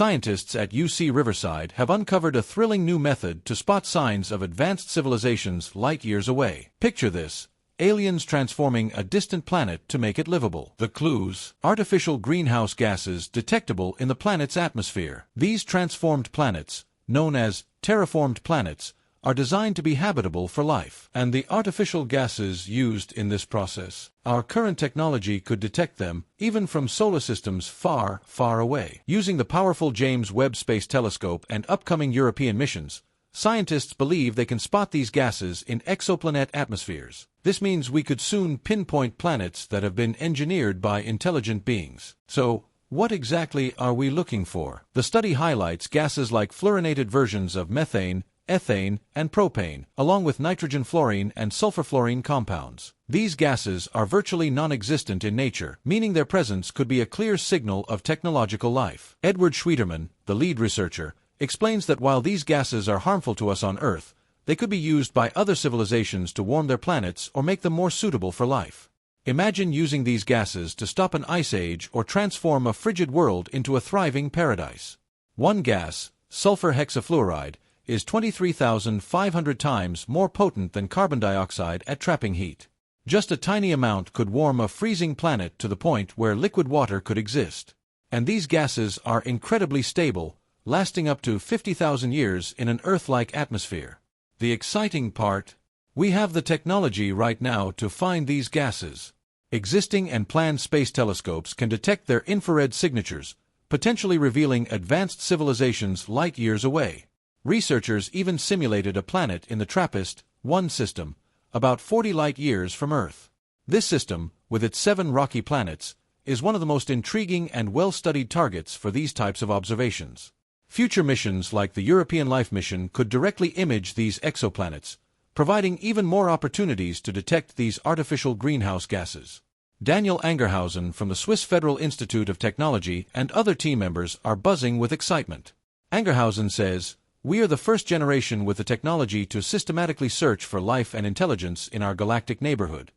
Scientists at UC Riverside have uncovered a thrilling new method to spot signs of advanced civilizations light years away. Picture this: aliens transforming a distant planet to make it livable. The clues: artificial greenhouse gases detectable in the planet's atmosphere. These transformed planets, known as terraformed planets, are designed to be habitable for life. And the artificial gases used in this process, our current technology could detect them even from solar systems far, far away. Using the powerful James Webb Space Telescope and upcoming European missions, scientists believe they can spot these gases in exoplanet atmospheres. This means we could soon pinpoint planets that have been engineered by intelligent beings. So, what exactly are we looking for? The study highlights gases like fluorinated versions of methane, ethane, and propane, along with nitrogen fluorine and sulfur fluorine compounds. These gases are virtually non-existent in nature, meaning their presence could be a clear signal of technological life. Edward Schwieterman, the lead researcher, explains that while these gases are harmful to us on Earth, they could be used by other civilizations to warm their planets or make them more suitable for life. Imagine using these gases to stop an ice age or transform a frigid world into a thriving paradise. One gas, sulfur hexafluoride, is 23,500 times more potent than carbon dioxide at trapping heat. Just a tiny amount could warm a freezing planet to the point where liquid water could exist. And these gases are incredibly stable, lasting up to 50,000 years in an Earth-like atmosphere. The exciting part: we have the technology right now to find these gases. Existing and planned space telescopes can detect their infrared signatures, potentially revealing advanced civilizations light years away. Researchers even simulated a planet in the TRAPPIST-1 system, about 40 light-years from Earth. This system, with its 7 rocky planets, is one of the most intriguing and well-studied targets for these types of observations. Future missions like the European Life mission could directly image these exoplanets, providing even more opportunities to detect these artificial greenhouse gases. Daniel Angerhausen from the Swiss Federal Institute of Technology and other team members are buzzing with excitement. Angerhausen says, "We are the first generation with the technology to systematically search for life and intelligence in our galactic neighborhood."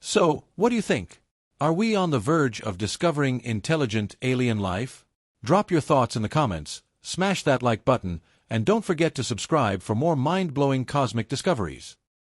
So, what do you think? Are we on the verge of discovering intelligent alien life? Drop your thoughts in the comments, smash that like button, and don't forget to subscribe for more mind-blowing cosmic discoveries.